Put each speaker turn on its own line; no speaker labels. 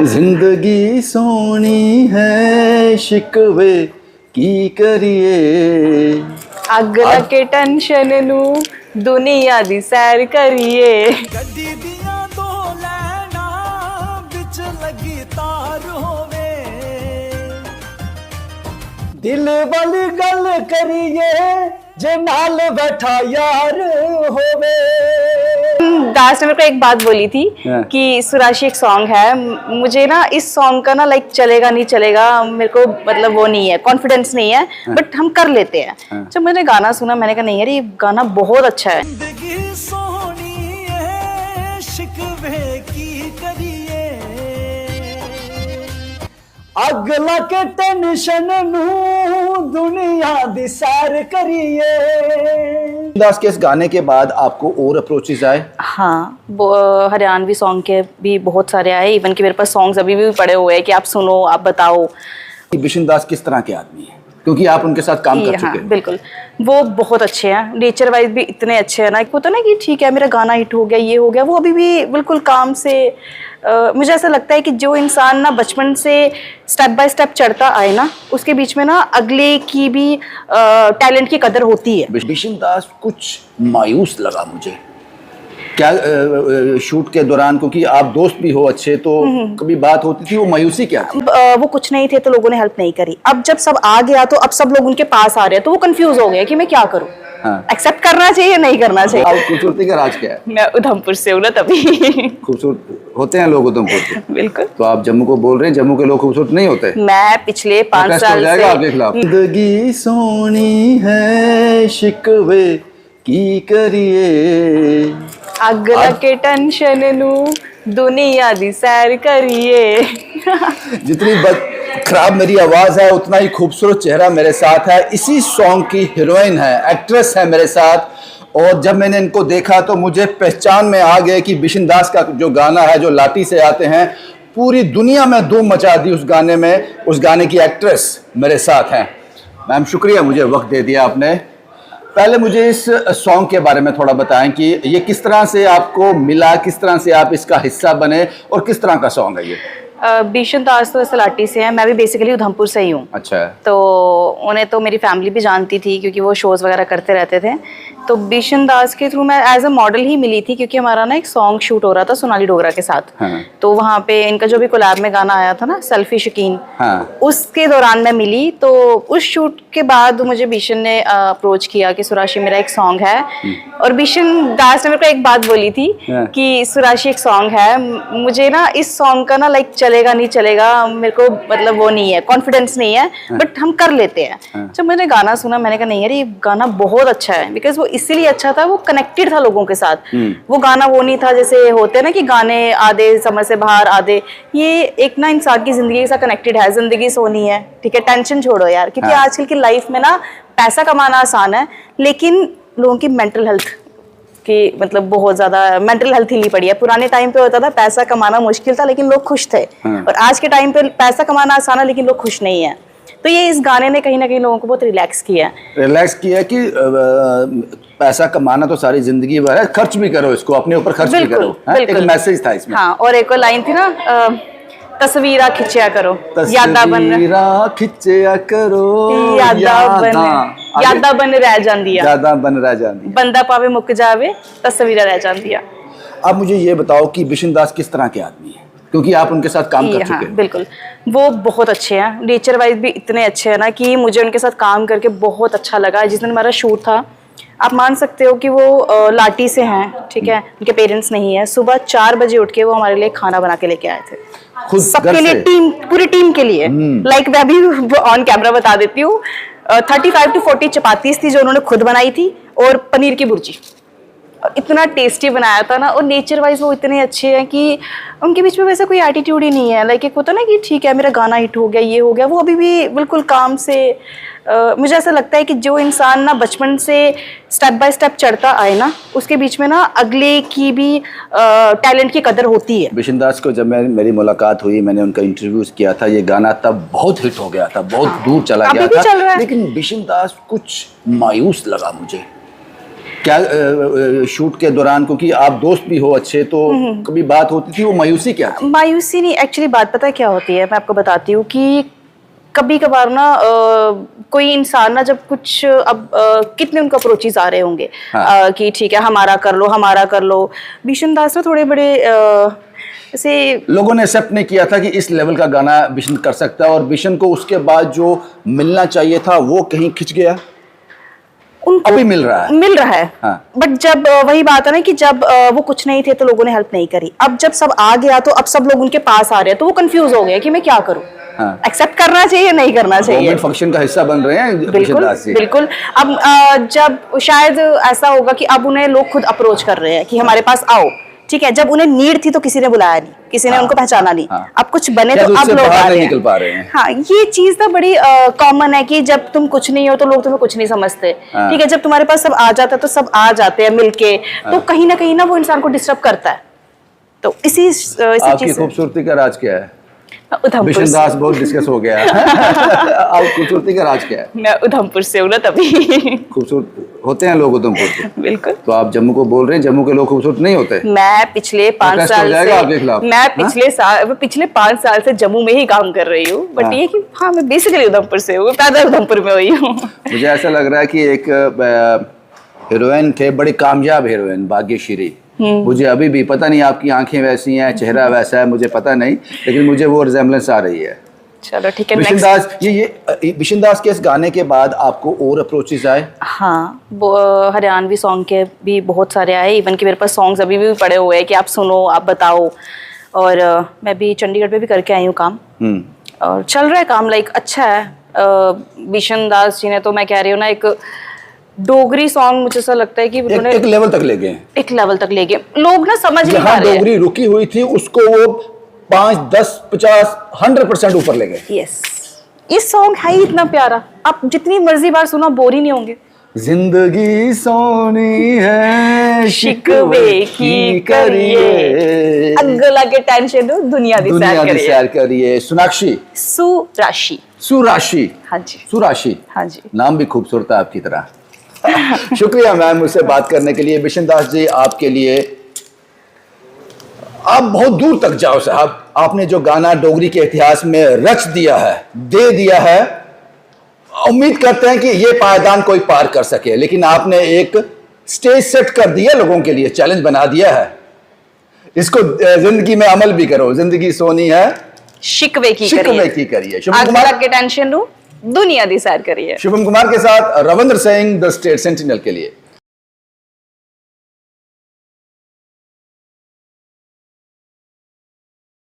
जिंदगी सोनी है शिकवे की करिए
ਅੱਗ ਲੱਗੇ ਟੈਨਸ਼ਨ ਨੂੰ ਦੁਨੀਆ ਦੀ ਸੈਰ ਕਰੀਏ
ਗੱਡੀ ਦੀਆਂ ਦੋ ਲੈਣਾ ਵਿੱਚ ਲੱਗੀ ਤਾਰ ਹੋਵੇ ਦਿਲ ਵਾਲੀ ਗੱਲ ਕਰੀਏ ਜੇ ਨਾਲ बैठा यार होवे।
दास ने मेरे को एक बात बोली थी
हाँ।
कि सुराशी एक सॉन्ग है, मुझे ना इस सॉन्ग का ना लाइक चलेगा नहीं चलेगा, मेरे को मतलब वो नहीं है, कॉन्फिडेंस नहीं है, बट हम कर लेते हैं। जब मैंने गाना सुना मैंने कहा नहीं यार ये गाना बहुत अच्छा है।
जिंदगी सोहनी है शिकवे की करिए अग लगे टेंशन नू दुनिया दी सैर करिए।
दास के इस गाने के बाद आपको और अप्रोचेस आए?
हाँ, हरियाणवी सॉन्ग के भी बहुत सारे आए, इवन कि मेरे पास सॉन्ग्स अभी भी पड़े हुए हैं कि आप सुनो, आप बताओ।
बिशन दास किस तरह के आदमी है, क्योंकि आप उनके साथ काम कर चुके हैं?
बिल्कुल, वो बहुत अच्छे हैं, नेचर वाइज भी इतने अच्छे हैं ना, होता ना कि ठीक है मेरा गाना हिट हो गया, ये हो गया, वो अभी भी बिल्कुल काम से मुझे ऐसा लगता है कि जो इंसान ना बचपन से स्टेप बाय स्टेप चढ़ता आए ना, उसके बीच में ना अगले की भी टैलेंट की कदर होती है।
बिशन दास कुछ मायूस लगा मुझे क्या शूट के दौरान, क्योंकि आप दोस्त भी हो अच्छे, तो कभी बात होती थी, वो मायूसी क्या थी?
वो कुछ नहीं थे तो लोगों ने हेल्प नहीं करी, अब जब सब आ गया तो अब सब लोग उनके पास आ रहे हैं तो वो कंफ्यूज हो गए कि मैं क्या करूं।
हाँ।
एक्सेप्ट करना चाहिए या नहीं करना चाहिए।
आप खूबसूरती का राज क्या है?
मैं उधमपुर से हूँ ना तभी।
खूबसूरत होते हैं लोग उधमपुर के।
बिल्कुल।
तो आप जम्मू को बोल रहे हैं, जम्मू के लोग खूबसूरत नहीं होते?
मैं पिछले 5 साल से
आपके खिलाफ। जिंदगी सोनी है शिकवे की करिए
ਅੱਗ ਲੱਗੇ ਟੈਨਸ਼ਨ ਨੂੰ ਦੁਨੀਆ ਦੀ ਸੈਰ ਕਰੀਏ।
जितनी खराब मेरी आवाज है उतना ही खूबसूरत चेहरा मेरे साथ है। इसी सॉन्ग की हीरोइन है, एक्ट्रेस है मेरे साथ, और जब मैंने इनको देखा तो मुझे पहचान में आ गए कि बिशन दास का जो गाना है, जो लाठी से आते हैं, पूरी दुनिया में धूम मचा दी उस गाने में। उस गाने की एक्ट्रेस मेरे साथ हैं। मैम शुक्रिया, मुझे वक्त दे दिया आपने। पहले मुझे इस सॉन्ग के बारे में थोड़ा बताएं कि ये किस तरह से आपको मिला, किस तरह से आप इसका हिस्सा बने, और किस तरह का सॉन्ग है ये?
बिशन दास तो सलाटी से हैं, मैं भी बेसिकली उधमपुर से ही हूँ।
अच्छा है।
तो उन्हें तो मेरी फैमिली भी जानती थी क्योंकि वो शोज़ वगैरह करते रहते थे। तो बिशन दास के थ्रू मैं एज अ मॉडल ही मिली थी, क्योंकि हमारा ना एक सॉन्ग शूट हो रहा था सोनाली डोगरा के साथ।
हाँ।
तो वहाँ पे इनका जो भी कोलैब में गाना आया था ना, सेल्फी शकीन,
हाँ।
उसके दौरान मैं मिली। तो उस शूट के बाद मुझे बिशन ने अप्रोच किया कि सुराशी मेरा एक सॉन्ग है, और बिशन दास ने मेरे को एक बात बोली थी कि सुराशी एक सॉन्ग है, मुझे ना इस सॉन्ग का ना लाइक चलेगा नहीं चलेगा, मेरे को मतलब वो नहीं है, कॉन्फिडेंस नहीं है, बट हम कर लेते हैं। जब मैंने गाना सुना मैंने कहा नहीं यार ये गाना बहुत अच्छा है, बिकॉज वो इसीलिए अच्छा था, वो कनेक्टेड था लोगों के साथ। वो गाना वो नहीं था जैसे होते हैं ना कि गाने आधे समझ से बाहर आधे, ये एक ना इंसान की जिंदगी के साथ कनेक्टेड है। जिंदगी सोनी है, ठीक है, टेंशन छोड़ो यार, क्योंकि आजकल की लाइफ में ना पैसा कमाना आसान है, लेकिन लोगों की मेंटल हेल्थ कि मतलब बहुत ज्यादा मेंटल हेल्थ हिली पड़ी है। पुराने टाइम पे होता था पैसा कमाना मुश्किल था लेकिन लोग खुश थे, और आज के टाइम पे पैसा कमाना आसान है लेकिन लोग खुश नहीं है। तो ये इस गाने ने कहीं ना कहीं लोगों को बहुत रिलैक्स किया
कि पैसा कमाना तो सारी जिंदगी भर है, खर्च भी करो इसको, अपने ऊपर खर्च भी करो। एक मैसेज था इसमें।
हाँ, और एक और लाइन थी ना, तस्वीरा खिंचिया करो, यादा बन
खिंचिया करो,
यादा बन रह जांदी है,
यादा बन रह जांदी,
बंदा पावे मुक जावे तस्वीरा रह जांदी है।
अब मुझे ये बताओ कि बिशन दास किस तरह के आदमी है, क्योंकि आप उनके साथ काम कर चुके हैं।
बिल्कुल, वो बहुत अच्छे हैं, नेचर वाइज भी इतने अच्छे हैं ना कि मुझे उनके साथ काम करके बहुत अच्छा लगा। जिस दिन हमारा शूट था, आप मान सकते हो कि वो लाठी से हैं, ठीक है, उनके पेरेंट्स नहीं है। सुबह 4 बजे उठ के वो हमारे लिए खाना बना के लेके आए थे,
खुद
सबके लिए, टीम, पूरी टीम के लिए। लाइक मैं अभी ऑन कैमरा बता देती हूँ, 35 to 40 चपातीस थी जो उन्होंने खुद बनाई थी, और पनीर की भुर्जी, इतना टेस्टी बनाया था ना। और नेचर वाइज वो इतने अच्छे हैं कि उनके बीच में वैसा कोई एटीट्यूड ही नहीं है। लाइक एक होता ना कि ठीक है मेरा गाना हिट हो गया, ये हो गया, वो अभी भी बिल्कुल काम से। मुझे ऐसा लगता है कि जो इंसान ना बचपन से स्टेप बाय स्टेप चढ़ता आए ना, उसके बीच में ना अगले की भी टैलेंट की कदर होती है।
बिशन दास को जब मेरी मुलाकात हुई, मैंने उनका इंटरव्यूज किया था, ये गाना तब बहुत हिट हो गया था, बहुत दूर चला गया था, लेकिन बिशन दास कुछ मायूस लगा मुझे क्या शूट के दौरान, क्योंकि आप दोस्त भी हो अच्छे, तो कभी बात होती थी, वो मायूसी क्या थी?
मायूसी नहीं, एक्चुअली बात पता है क्या होती है, मैं आपको बताती हूँ कि कभी कभार ना कोई इंसान ना जब कुछ अब कितने उनको अप्रोचेस आ रहे होंगे,
हाँ।
कि ठीक है हमारा कर लो, हमारा कर लो। भीषण दास में थोड़े बड़े ऐसे
लोगों ने एक्सेप्ट नहीं किया था कि इस लेवल का गाना बिशन कर सकता है, और बिशन को उसके बाद जो मिलना चाहिए था वो कहीं खिंच गया।
उनको
अभी मिल रहा है,
मिल रहा है।
हाँ।
बट जब वही बात है ना कि जब वो कुछ नहीं थे तो लोगों ने हेल्प नहीं करी। अब जब सब आ गया तो अब सब लोग उनके पास आ रहे हैं, तो वो कंफ्यूज हो गए कि मैं क्या करूं,
हाँ।
एक्सेप्ट करना चाहिए नहीं करना चाहिए।
गवर्नमेंट फंक्शन का हिस्सा बन रहे हैं बिशन
बिल्कुल
दास जी।
बिल्कुल। अब जब शायद ऐसा होगा कि अब उन्हें लोग खुद अप्रोच कर रहे हैं कि हमारे पास आओ, ठीक है। जब उन्हें नीड थी तो किसी ने बुलाया नहीं, किसी ने उनको पहचाना नहीं।
हाँ।
अब कुछ बने
या
तो अब
उससे
लोग
बाहर
आ
नहीं
रहे
निकल
हैं।
पा रहे हैं।
हाँ, ये चीज ना बड़ी कॉमन है कि जब तुम कुछ नहीं हो तो लोग तुम्हें कुछ नहीं समझते,
हाँ।
ठीक है। जब तुम्हारे पास सब आ जाता है तो सब आ जाते हैं मिलके, तो कहीं ना वो इंसान को डिस्टर्ब करता है। तो इसी
आपकी
चीज
खूबसूरती का राज क्या है?
उधमपुर
बिशन
से,
दास बहुत डिस्कस हो गया आप खूबसूरती का राज क्या है?
मैं उधमपुर से हूँ ना तभी।
खूबसूरत होते हैं लोग उधमपुर के,
बिल्कुल।
तो आप जम्मू को बोल रहे हैं जम्मू के लोग खूबसूरत नहीं होते?
मैं पिछले 5
प्रोटेस्ट हो
साल
जाएगा आपके
से
खिलाफ?
मैं पिछले 5 साल से जम्मू में ही काम कर रही हूँ। बट
हाँ।
ये कि हाँ, मैं बेसिकली उधमपुर से हूँ, पैदा उधमपुर में हुई हूँ।
मुझे ऐसा लग रहा है कि एक हीरोइन थे, बड़ी कामयाब हीरोइन, भाग्यश्री। मुझे अभी भी पता नहीं, आपकी आंखें वैसी हैं, चेहरा वैसा है, मुझे पता नहीं, लेकिन मुझे वो रिजेम्बलेंस आ रही है।
चलो ठीक है।
बिशन
next।
दास, ये बिशन दास के इस गाने के बाद आपको और अप्रोचेस आए?
हाँ, हरियाणवी सॉन्ग के भी बहुत सारे आए। इवन कि मेरे पास सॉन्ग्स अभी भी पड़े हुए हैं कि आप सुनो, आप बताओ। और मैं भी चंडीगढ़ पे भी करके आई हूँ काम, और चल रहा है काम, लाइक अच्छा है। बिशन दास जी ने तो मैं कह रही हूँ ना, एक डोगरी सॉन्ग मुझे ऐसा लगता है कि उन्होंने
एक लेवल तक ले गए,
एक लेवल तक ले गए। लोग ना समझ नहीं पा
जहां
रहे हैं।
डोगरी रुकी हुई थी उसको वो 5, 10, 50, 100% ऊपर ले गए।
यस, ये सॉन्ग है ही इतना प्यारा, आप जितनी मर्जी बार सुनो बोर ही नहीं होंगे।
जिंदगी सोनी है
शिकवे की करिए, अगला के टेंशन दो, दुनिया दी सैर करिए।
करिए। सोनाक्षी,
सुराशि।
सुराशि,
हाँ जी,
सुराशि,
हाँ जी।
नाम भी खूबसूरत है आपकी तरह। शुक्रिया मैम मुझसे बात करने के लिए। बिशन दास जी, आपके लिए, आप बहुत दूर तक जाओ साहब। आपने जो गाना डोगरी के इतिहास में रच दिया है, दे दिया है, उम्मीद करते हैं कि ये पायदान कोई पार कर सके, लेकिन आपने एक स्टेज सेट कर दिया, लोगों के लिए चैलेंज बना दिया है। इसको जिंदगी में अमल भी करो। जिंदगी सोनी है,
शिकवे की
करिए। शुभम
अगला
कुमार
के टेंशन दो, दुनिया दी सैर करिए।
शुभम कुमार के साथ Ravindra Singh, the state sentinel के लिए।